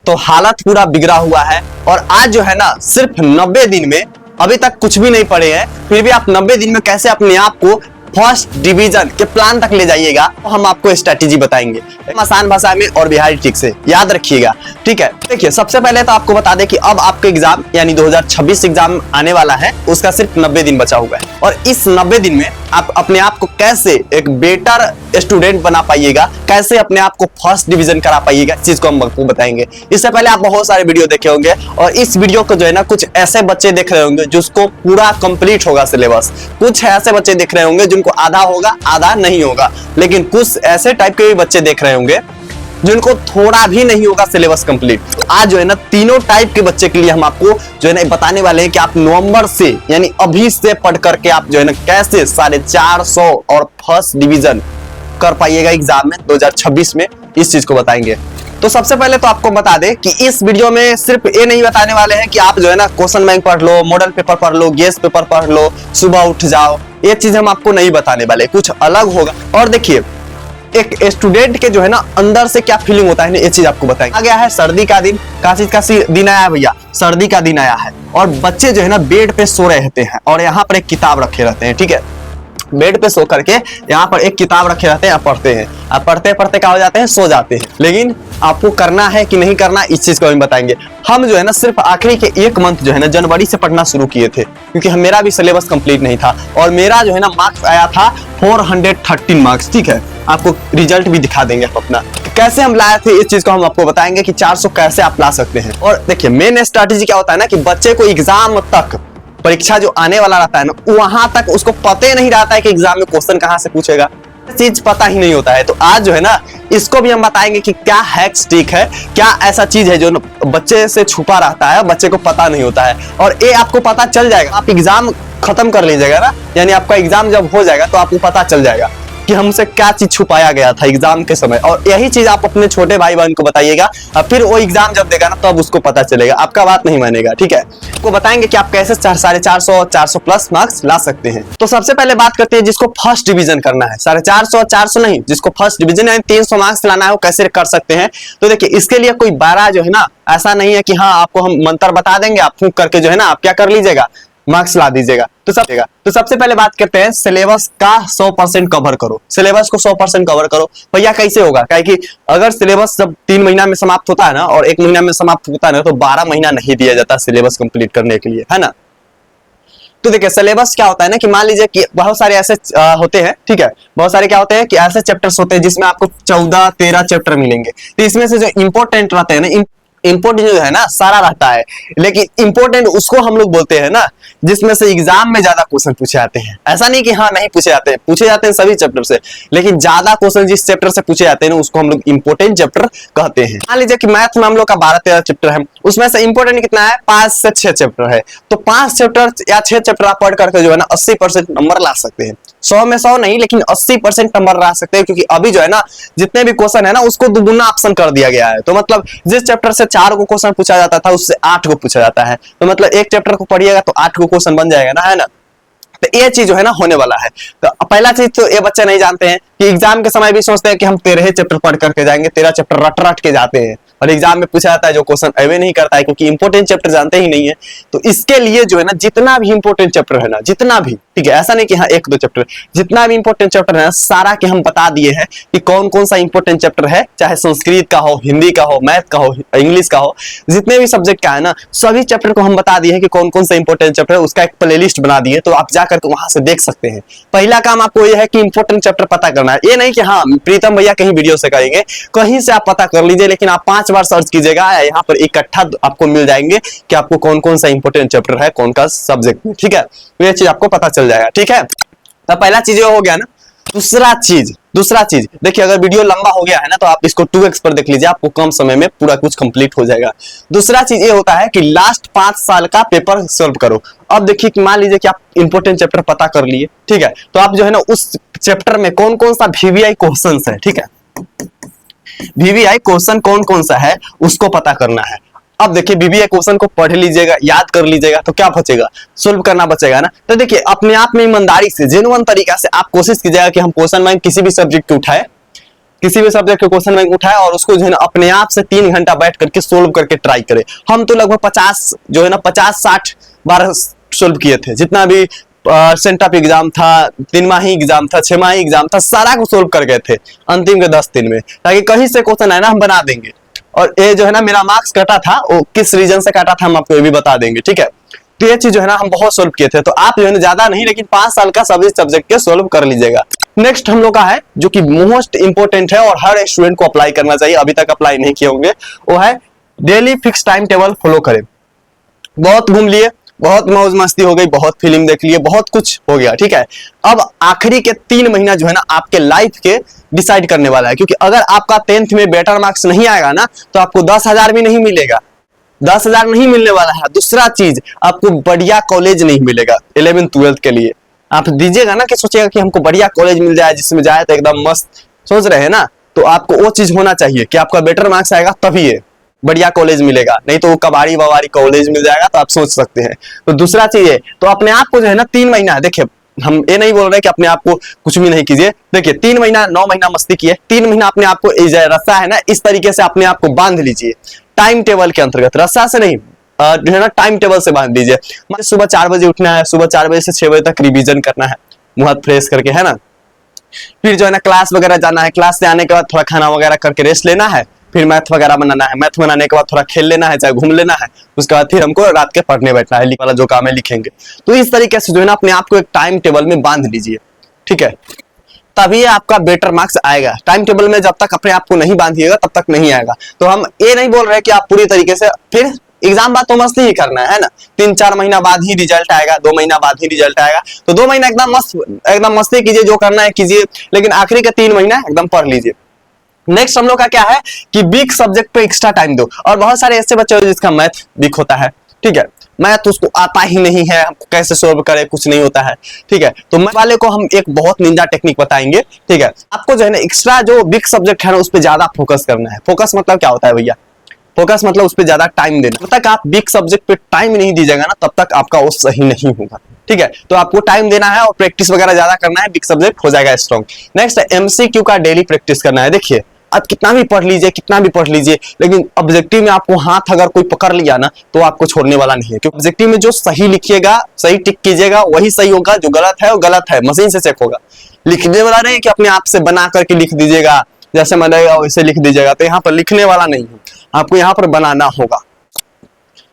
तो हालत पूरा बिगड़ा हुआ है। और आज जो है ना सिर्फ 90 दिन में, अभी तक कुछ भी नहीं पढ़े हैं, फिर भी आप 90 दिन में कैसे अपने आप को फर्स्ट डिवीजन के प्लान तक ले जाइएगा, तो हम आपको स्ट्रेटेजी बताएंगे आसान भाषा में और बिहारी ट्रिक से, याद रखिएगा। ठीक है, देखिए सबसे पहले तो आपको बता दें कि अब आपका एग्जाम यानी 2026 एग्जाम आने वाला है, उसका सिर्फ 90 दिन बचा हुआ है। और इस 90 दिन में आप अपने आप को कैसे एक बेटर स्टूडेंट बना पाइएगा, कैसे अपने आप को फर्स्ट डिवीजन करा पाइएगा, इस चीज को हम आपको बताएंगे। इससे पहले आप बहुत सारे वीडियो देखे होंगे और इस वीडियो को जो है ना कुछ ऐसे बच्चे देख रहे होंगे जिसको पूरा कंप्लीट होगा सिलेबस, कुछ ऐसे बच्चे देख रहे होंगे जिनको आधा होगा आधा नहीं होगा, लेकिन कुछ ऐसे टाइप के भी बच्चे देख रहे होंगे जिनको थोड़ा भी नहीं होगा सिलेबस कंप्लीट। तो आज जो है ना तीनों टाइप के बच्चे के लिए हम आपको जो है ना बताने वाले हैं कि आप नवंबर से यानी अभी से पढ़ करके आप जो है ना कैसे 450 और फर्स्ट डिवीजन कर पाइएगा एग्जाम में 2026 में, इस चीज को बताएंगे। तो सबसे पहले तो आपको बता दें कि इस वीडियो में सिर्फ ये नहीं बताने वाले हैं कि आप जो है ना क्वेश्चन बैंक पढ़ लो, मॉडल पेपर पढ़ लो, गेस पेपर पढ़ लो, सुबह उठ जाओ, ये चीज हम आपको नहीं बताने वाले, कुछ अलग होगा। और देखिए एक स्टूडेंट के जो है ना अंदर से क्या फीलिंग होता है ना, ये चीज आपको बताएंगे। आ गया है सर्दी का दिन, का दिन आया भैया, सर्दी का दिन आया है और बच्चे जो है ना बेड पे सो रहते हैं और यहाँ पर एक किताब रखे रहते हैं। ठीक है, बेड पे सो करके यहाँ पर एक किताब रखे रहते हैं, आप पढ़ते हैं, आप पढ़ते पढ़ते क्या हो जाते हैं, सो जाते हैं। लेकिन आपको करना है कि नहीं करना, इस चीज को हम बताएंगे। हम जो है ना सिर्फ आखिरी के एक मंथ जो है ना जनवरी से पढ़ना शुरू किए थे, क्योंकि मेरा भी सिलेबस कंप्लीट नहीं था और मेरा जो है ना मार्क्स आया था 413 मार्क्स। ठीक है, आपको रिजल्ट भी दिखा देंगे अपना कैसे हम लाए थे, इस चीज को हम आपको बताएंगे कि 400 कैसे आप ला सकते हैं। और देखिए मेन स्ट्रैटेजी क्या होता है ना कि बच्चे को एग्जाम तक, परीक्षा जो आने वाला रहता है ना, वहां तक उसको पता ही नहीं रहता है कि एग्जाम में क्वेश्चन कहां से पूछेगा, चीज पता ही नहीं होता है। तो आज जो है ना इसको भी हम बताएंगे कि क्या हैक्स ट्रिक है, क्या ऐसा चीज है जो बच्चे से छुपा रहता है, बच्चे को पता नहीं होता है, और ये आपको पता चल जाएगा। आप एग्जाम खत्म कर लीजिएगा ना, यानी आपका एग्जाम जब हो जाएगा तो आपको पता चल जाएगा कि हमसे क्या चीज छुपाया गया था एग्जाम के समय। और यही चीज आप अपने छोटे भाई बहन को बताइएगा, और फिर वो एग्जाम जब देगा ना तब उसको पता चलेगा, आपका बात नहीं मानेगा। ठीक है, आपको बताएंगे कि आप कैसे 450 400 प्लस मार्क्स ला सकते हैं। तो सबसे पहले बात करते हैं जिसको फर्स्ट डिवीजन करना है, 450 400 नहीं, जिसको फर्स्ट डिवीजन यानी 300 मार्क्स लाना है, वो कैसे कर सकते हैं। तो देखिए इसके लिए कोई बड़ा जो है ना ऐसा नहीं है कि हाँ आपको हम मंत्र बता देंगे, आप फूंक करके जो है ना आप क्या कर लीजिएगा, मार्क्स ला दीजिएगा। तो सबसे पहले बात करते हैं सिलेबस का 100% कवर करो, सिलेबस को 100% कवर करो। भैया कैसे होगा, कि अगर सिलेबस जब 3 महीना में समाप्त होता है ना और 1 महीना में समाप्त होता है ना, तो 12 महीना नहीं दिया जाता सिलेबस कंप्लीट करने के लिए, है ना। तो देखिए सिलेबस क्या होता है ना कि मान लीजिए कि बहुत सारे ऐसे होते हैं, ठीक है, बहुत सारे क्या होते हैं कि ऐसे चैप्टर्स होते हैं जिसमें आपको 14-13 चैप्टर मिलेंगे। तो इसमें से जो इंपॉर्टेंट रहते हैं ना, इंपोर्टेंट जो है ना सारा रहता है, लेकिन इंपोर्टेंट उसको हम लोग बोलते हैं ना जिसमें से एग्जाम में ज्यादा क्वेश्चन पूछे जाते हैं। ऐसा नहीं कि हाँ नहीं पूछे जाते हैं, पूछे जाते हैं सभी चैप्टर से, लेकिन ज्यादा क्वेश्चन जिस चैप्टर से पूछे जाते हैं ना उसको हम लोग इंपोर्टेंट चैप्टर कहते हैं। मान लीजिए कि मैथ में हम लोग का 12-13 चैप्टर है, उसमें से इंपोर्टेंट कितना है, 5 से 6 चैप्टर है। तो 5 चैप्टर या 6 चैप्टर आप पढ़ करके जो है ना 80% नंबर ला सकते हैं। 100 में 100 नहीं, लेकिन 80% नंबर ला सकते हैं, क्योंकि अभी जो है ना जितने भी क्वेश्चन है ना उसको दुगुना ऑप्शन कर दिया गया है। तो मतलब जिस चैप्टर से 4 को क्वेश्चन पूछा जाता था उससे 8 को पूछा जाता है। तो मतलब एक चैप्टर को पढ़िएगा तो 8 को क्वेश्चन बन जाएगा ना, है ना। तो ये चीज जो है ना होने वाला है। तो पहला चीज तो ये बच्चे नहीं जानते हैं कि एग्जाम के समय भी सोचते हैं कि हम 13 चैप्टर पढ़ करके जाएंगे, 13 चैप्टर रट रट के जाते हैं और एग्जाम में पूछा जाता है जो क्वेश्चन अवे नहीं करता है, क्योंकि इंपोर्टेंट चैप्टर जानते ही नहीं है। तो इसके लिए जो है ना जितना भी इंपोर्टेंट चैप्टर है ना, जितना भी, ठीक है, ऐसा नहीं कि हाँ 1-2 चैप्टर, जितना भी इंपोर्टेंट चैप्टर है ना सारा के हम बता दिए हैं कि कौन कौन सा इंपोर्टेंट चैप्टर है, चाहे संस्कृत का हो, हिंदी का हो, मैथ का हो, इंग्लिश का हो, जितने भी सब्जेक्ट का है ना सभी चैप्टर को हम बता दिए हैं कि कौन कौन सा इंपोर्टेंट चैप्टर है। उसका एक प्लेलिस्ट बना दिए, तो आप जाकर के वहां से देख सकते हैं। पहला काम आपको यह है कि इंपोर्टेंट चैप्टर पता करना है। ये नहीं कि हाँ प्रीतम भैया कहीं वीडियो से करेंगे, कहीं से आप पता कर लीजिए, लेकिन आप 5 बार सर्च कीजिएगा, यहाँ पर इकट्ठा आपको मिल जाएंगे कि आपको कौन कौन सा इंपोर्टेंट चैप्टर है कौन का सब्जेक्ट में, ठीक है। तो ये चीज आपको पता चल जाएगा, ठीक है। तो पहला चीज हो गया ना। दूसरा चीज देखिए, अगर वीडियो लंबा हो गया है ना तो आप इसको 2x पर देख लीजिए, आपको कम समय में पूरा कुछ कंप्लीट हो जाएगा। दूसरा चीज ये होता है कि लास्ट 5 साल का पेपर सॉल्व करो। अब देखिए कि मान लीजिए कि आप इंपोर्टेंट चैप्टर पता कर लिए, ठीक है, तो आप जो है ना उस चैप्टर में कौन कौन सा VVI क्वेश्चन है, ठीक है, VVI क्वेश्चन कौन कौन सा है उसको पता करना है। अब देखिए VVI क्वेश्चन को पढ़ लीजिएगा, याद कर लीजिएगा, तो क्या बचेगा, सोल्व करना बचेगा ना। तो देखिए अपने आप में ईमानदारी से जेन्युइन तरीका से आप कोशिश कीजिएगा कि हम क्वेश्चन बैंक किसी भी सब्जेक्ट के उठाए किसी भी सब्जेक्ट के क्वेश्चन बैंक उठाए और उसको जो है ना अपने आप से 3 घंटा बैठ करके सोल्व करके ट्राई करे। हम तो लगभग 50 जो है ना 50-60 बार सोल्व किए थे, जितना भी सेंटअप एग्जाम था, 3 माही एग्जाम था, 6 माही एग्जाम था, सारा को सोल्व कर गए थे अंतिम के 10 दिन में, ताकि कहीं से क्वेश्चन है ना हम बना देंगे। और ये जो है ना मेरा मार्क्स कटा था, वो किस रीजन से काटा था हम आपको ये भी बता देंगे, ठीक है। तो ये चीज जो है ना हम बहुत सोल्व किए थे, तो आप जो है ना ज्यादा नहीं लेकिन 5 साल का सभी सब्जेक्ट के सोल्व कर लीजिएगा। नेक्स्ट हम लोग का है जो कि मोस्ट इंपोर्टेंट है और हर स्टूडेंट को अप्लाई करना चाहिए, अभी तक अप्लाई नहीं किए होंगे, वो है daily fix time table follow करें। बहुत घूम लिए, बहुत मौज मस्ती हो गई, बहुत फिल्म देख लिए, बहुत कुछ हो गया, ठीक है। अब आखिरी के 3 महीना जो है ना आपके लाइफ के डिसाइड करने वाला है, क्योंकि अगर आपका 10th में बेटर मार्क्स नहीं आएगा ना तो आपको 10,000 भी नहीं मिलेगा, 10,000 नहीं मिलने वाला है। दूसरा चीज, आपको बढ़िया कॉलेज नहीं मिलेगा 11th-12th के लिए। आप दीजिएगा ना कि सोचिएगा कि हमको बढ़िया कॉलेज मिल जाए जिसमें जाए तो एकदम मस्त सोच रहे हैं ना, तो आपको वो चीज होना चाहिए कि आपका बेटर मार्क्स आएगा तभी ये बढ़िया कॉलेज मिलेगा, नहीं तो वो कबाड़ी बवाड़ी कॉलेज मिल जाएगा तो आप सोच सकते हैं। तो दूसरा चीज है, तो अपने आप को जो है ना 3 महीना, देखिए हम ये नहीं बोल रहे कि अपने आप को कुछ भी नहीं कीजिए, देखिए 3 महीना 9 महीना मस्ती किए, 3 महीना अपने आप को रस्सा है ना इस तरीके से अपने आप को बांध लीजिए, टाइम टेबल के अंतर्गत, रस्सा से नहीं जो है ना टाइम टेबल से बांध लीजिए। मतलब सुबह 4 बजे उठना है, सुबह 4 बजे से 6 बजे तक रिवीजन करना है, मुंह हाथ फ्रेश करके, है ना। फिर जो है ना क्लास वगैरह जाना है, क्लास से आने के बाद थोड़ा खाना वगैरह करके रेस्ट लेना है, फिर मैथ वगैरह बनाना है, मैथ बनाने के बाद थोड़ा खेल लेना है, चाहे घूम लेना है, उसके बाद फिर हमको रात के पढ़ने बैठना है, वाला जो काम है लिखेंगे। तो इस तरीके से जो है ना अपने आप को एक टाइम टेबल में बांध लीजिए, ठीक है, तभी आपका बेटर मार्क्स आएगा। टाइम टेबल में जब तक अपने आप को नहीं बांधिएगा तब तक नहीं आएगा। तो हम ये नहीं बोल रहे कि आप पूरी तरीके से, फिर एग्जाम बाद तो मस्ती ही करना है ना, 3-4 महीना बाद ही रिजल्ट आएगा, 2 महीना बाद ही रिजल्ट आएगा, तो 2 महीना एकदम मस्ती कीजिए, जो करना है कीजिए, लेकिन आखिरी के 3 महीना एकदम पढ़ लीजिए। नेक्स्ट हम लोग का क्या है कि वीक सब्जेक्ट पे एक्स्ट्रा टाइम दो। और बहुत सारे ऐसे बच्चे जिसका मैथ वीक होता है, ठीक है, मैथ उसको आता ही नहीं है, कैसे सोल्व करे कुछ नहीं होता है, ठीक है। तो मैथ वाले को हम एक बहुत निंजा टेक्निक बताएंगे, ठीक है। आपको जो है ना एक्स्ट्रा जो वीक सब्जेक्ट है ना उस पर ज्यादा फोकस करना है। फोकस मतलब क्या होता है भैया, फोकस मतलब उस पर ज्यादा टाइम देना। जब तक आप वीक सब्जेक्ट पे टाइम नहीं दीजिएगा ना तब तक आपका वो सही नहीं होगा, ठीक है। तो आपको टाइम देना है और प्रैक्टिस वगैरह ज्यादा करना है, वीक सब्जेक्ट हो जाएगा स्ट्रॉन्ग। नेक्स्ट एमसीक्यू का डेली प्रैक्टिस करना है। देखिए आप कितना भी पढ़ लीजिए, कितना भी पढ़ लीजिए, लेकिन ऑब्जेक्टिव में आपको हाथ अगर कोई पकड़ लिया ना तो आपको छोड़ने वाला नहीं है, क्योंकि ऑब्जेक्टिव में जो सही लिखिएगा, सही टिक कीजिएगा वही सही होगा, जो गलत है वो गलत है, मशीन से चेक होगा। लिखने वाला नहीं कि अपने आप से बना करके लिख दीजिएगा, जैसे मन लगेगा वैसे लिख दीजिएगा, तो यहाँ पर लिखने वाला नहीं है, आपको यहाँ पर बनाना होगा।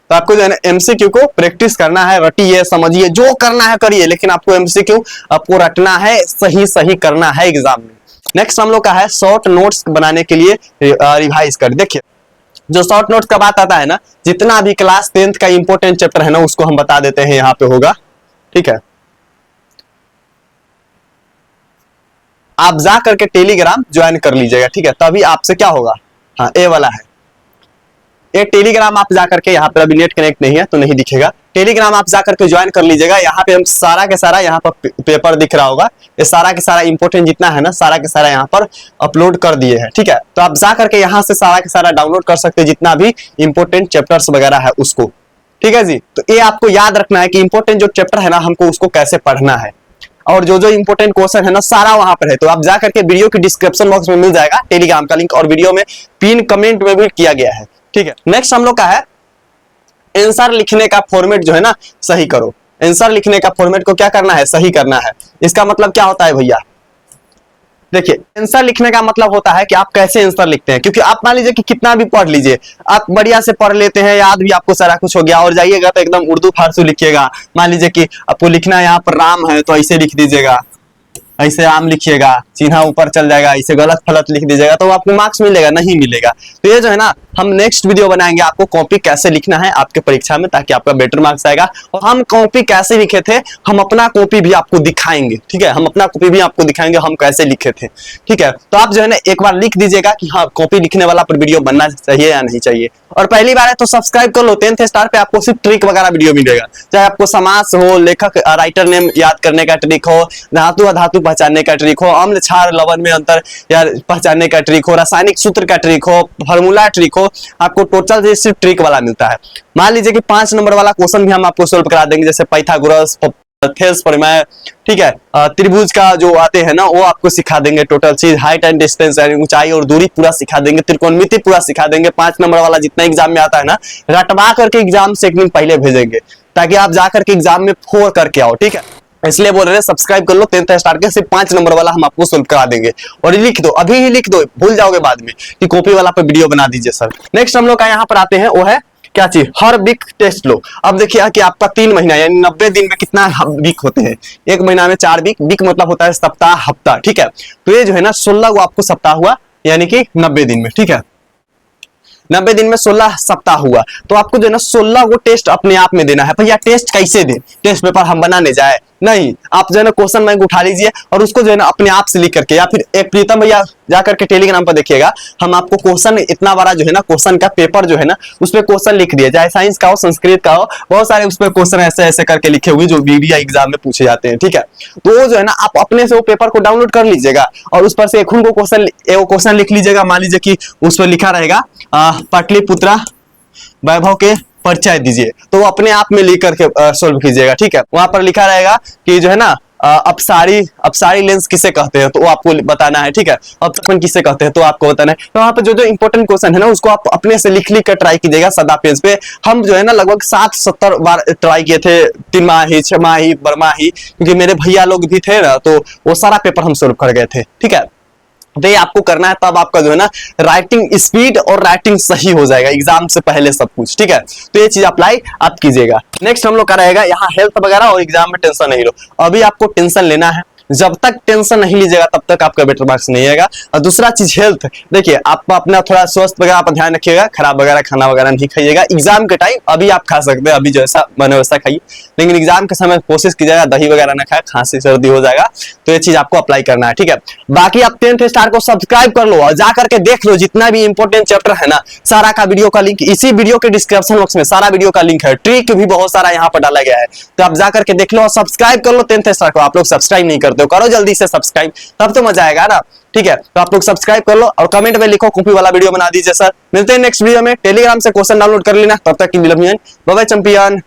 तो आपको जो है ना एमसीक्यू को प्रैक्टिस करना है, रटिए, समझिए, जो करना है करिए, लेकिन आपको एमसीक्यू आपको रटना है, सही सही करना है एग्जाम में। नेक्स्ट हम लोग का है शॉर्ट नोट्स बनाने के लिए रिवाइज कर। देखिए जो शॉर्ट नोट्स का बात आता है ना, जितना भी क्लास 10th का इंपॉर्टेंट चैप्टर है ना उसको हम बता देते हैं, यहाँ पे होगा, ठीक है। आप जा करके टेलीग्राम ज्वाइन कर लीजिएगा, ठीक है, तभी आपसे क्या होगा, हाँ ए वाला है, ये टेलीग्राम आप जाकर के, यहाँ पर अभी नेट कनेक्ट नहीं है तो नहीं दिखेगा, टेलीग्राम आप जाकर के ज्वाइन कर लीजिएगा। यहाँ पे हम सारा के सारा, यहाँ पर पेपर दिख रहा होगा, ये सारा के सारा इंपोर्टेंट जितना है ना सारा के सारा यहाँ पर अपलोड कर दिए हैं, ठीक है। तो आप जा करके यहाँ से सारा के सारा डाउनलोड कर सकते हैं, जितना भी इंपोर्टेंट चैप्टर्स वगैरह है उसको, ठीक है जी। तो ये आपको याद रखना है कि इंपोर्टेंट जो चैप्टर है ना हमको उसको कैसे पढ़ना है, और जो जो इंपोर्टेंट क्वेश्चन है ना सारा वहां पर है। तो आप जा करके वीडियो की डिस्क्रिप्शन बॉक्स में मिल जाएगा टेलीग्राम का लिंक, और वीडियो में पिन कमेंट में भी किया गया है, ठीक है। नेक्स्ट हम लोग का है आंसर लिखने का फॉर्मेट जो है ना सही करो। आंसर लिखने का फॉर्मेट को क्या करना है, सही करना है। इसका मतलब क्या होता है भैया, देखिए आंसर लिखने का मतलब होता है कि आप कैसे आंसर लिखते हैं, क्योंकि आप मान लीजिए कि कितना भी पढ़ लीजिए, आप बढ़िया से पढ़ लेते हैं, याद भी आपको सारा कुछ हो गया, और जाइएगा तो एकदम उर्दू फारसी लिखिएगा। मान लीजिए कि आपको लिखना है यहाँ पर राम है तो ऐसे लिख दीजिएगा, ऐसे आम लिखिएगा, चिन्ह ऊपर चल जाएगा, ऐसे गलत फलत लिख दीजिएगा तो आपको मार्क्स मिलेगा, नहीं मिलेगा। तो ये जो है ना हम नेक्स्ट वीडियो बनाएंगे आपको कॉपी कैसे लिखना है आपके परीक्षा में, ताकि आपका बेटर मार्क्स आएगा। और हम कॉपी कैसे लिखे थे, हम अपना कॉपी भी आपको दिखाएंगे, ठीक है, हम अपना कॉपी भी आपको दिखाएंगे हम कैसे लिखे थे, ठीक है। तो आप जो है ना एक बार लिख दीजिएगा कि हाँ कॉपी लिखने वाला पर वीडियो बनना चाहिए या नहीं चाहिए। और पहली बार है तो सब्सक्राइब कर लो, 10th स्टार पे आपको सिर्फ ट्रिक वगैरह वीडियो मिलेगा, चाहे आपको समास हो, लेखक राइटर नेम याद करने का ट्रिक हो, धातु अधातु पहचानने का ट्रिक हो, अम्ल क्षार लवण में अंतर या पहचानने का ट्रिक हो, रासायनिक सूत्र का ट्रिक हो, फार्मूला ट्रिक हो, आपको टोटल सिर्फ ट्रिक वाला मिलता है। मान लीजिए कि 5 नंबर वाला क्वेश्चन भी हम आपको सोल्व करा देंगे, जैसे पाइथागोरस थेल्स परिमेय, ठीक है, त्रिभुज का जो आते हैं ना वो आपको सिखा देंगे, टोटल चीज, हाइट एंड डिस्टेंस यानी ऊंचाई और दूरी पूरा सिखा देंगे, त्रिकोणमिति पूरा सिखा देंगे। 5 नंबर वाला जितना एग्जाम में आता है ना, रटवा करके एग्जाम से एक दिन पहले भेजेंगे ताकि आप जाकर के एग्जाम में 4 करके आओ, ठीक है। इसलिए बोल रहे हैं सब्सक्राइब कर लो, 10th स्टार के सिर्फ 5 नंबर वाला हम आपको सोल्व करा देंगे। और लिख दो, अभी ही लिख दो, भूल जाओगे बाद में कि कॉपी वाला पे वीडियो बना दीजिए सर। नेक्स्ट हम लोग का यहाँ पर आते हैं, वो है क्या चीज, हर वीक टेस्ट लो। अब देखिए कि आपका 3 महीना यानी 90 दिन में कितना वीक होते हैं, 1 महीना में 4 वीक, वीक मतलब होता है सप्ताह, हफ्ता, ठीक है। तो ये जो है ना 16 को आपको सप्ताह हुआ यानी कि 90 दिन में, ठीक है, 90 दिन में 16 सप्ताह हुआ। तो आपको जो है ना 16 को टेस्ट अपने आप में देना है। भैया टेस्ट कैसे दें, टेस्ट पेपर हम बनाने जाए नहीं, आप जो है ना क्वेश्चन बैंक उठा लीजिए और उसको जो है ना अपने आप से लिख करके, या फिर एक प्रीतम भैया जाकर के टेलीग्राम पर देखिएगा, हम आपको क्वेश्चन इतना बड़ा जो है ना क्वेश्चन का पेपर जो है ना उसपे क्वेश्चन लिख दिया, चाहे साइंस का हो संस्कृत का हो, बहुत सारे उस पर क्वेश्चन ऐसे ऐसे करके लिखे हुए जो वीडियो एग्जाम में पूछे जाते हैं, ठीक है। तो वो जो है ना आप अपने से वो पेपर को डाउनलोड कर लीजिएगा और उस पर से खुद को क्वेश्चन लिख लीजिएगा। मान लीजिए कि उस पर लिखा रहेगा पाटलिपुत्रा वैभव के परिचय दीजिए, तो वो अपने आप में लिख करके सोल्व कीजिएगा, ठीक है। वहां पर लिखा रहेगा कि जो है ना अपसारी लेंस किसे कहते हैं, तो वो आपको बताना है, ठीक है। अपसरण किसे कहते हैं तो आपको बताना है। तो वहां पर जो जो इंपॉर्टेंट क्वेश्चन है ना उसको आप अपने से लिख कर ट्राई कीजिएगा सादा पेज पे। हम जो है ना लगभग 60-70 बार ट्राई किए थे, 3 माही 6 माही बरमाही, क्योंकि मेरे भैया लोग भी थे ना, तो वो सारा पेपर हम सोल्व कर गए थे, ठीक है। तो ये आपको करना है, तब आपका जो है ना राइटिंग स्पीड और राइटिंग सही हो जाएगा एग्जाम से पहले सब कुछ, ठीक है। तो ये चीज अप्लाई आप कीजिएगा। नेक्स्ट हम लोग का रहेगा यहाँ हेल्थ वगैरह, और एग्जाम में टेंशन नहीं लो। अभी आपको टेंशन लेना है, जब तक टेंशन नहीं लीजिएगा तब तक आपका बेटर मार्क्स नहीं आएगा। और दूसरा चीज हेल्थ, देखिए आप अपना थोड़ा स्वास्थ्य वगैरह पर ध्यान रखिएगा, खराब वगैरह खाना वगैरह नहीं खाइएगा। एग्जाम के टाइम अभी आप खा सकते हैं, अभी जैसा बने वैसा खाइए, लेकिन एग्जाम के समय कोशिश कीजिएगा दही वगैरह ना खाए, खांसी सर्दी हो जाएगा। तो ये चीज आपको अप्लाई करना है, ठीक है। बाकी आप 10th स्टार को सब्सक्राइब कर लो और जाकर के देख लो जितना भी इंपॉर्टेंट चैप्टर है ना, सारा का वीडियो का लिंक इसी वीडियो के डिस्क्रिप्शन बॉक्स में सारा वीडियो का लिंक है, ट्रिक भी बहुत सारा यहाँ पर डाला गया है। तो आप जाकर के देख लो और सब्सक्राइब कर लो 10th स्टार को। आप लोग सब्सक्राइब नहीं करते हो, करो जल्दी से सब्सक्राइब, तब तो मजा आएगा ना, ठीक है। तो आप लोग सब्सक्राइब कर लो और कमेंट में लिखो कॉपी वाला वीडियो बना दीजिए सर। मिलते हैं नेक्स्ट वीडियो में, टेलीग्राम से क्वेश्चन डाउनलोड कर लेना। तब तक के लिए बाय बाय चैंपियन।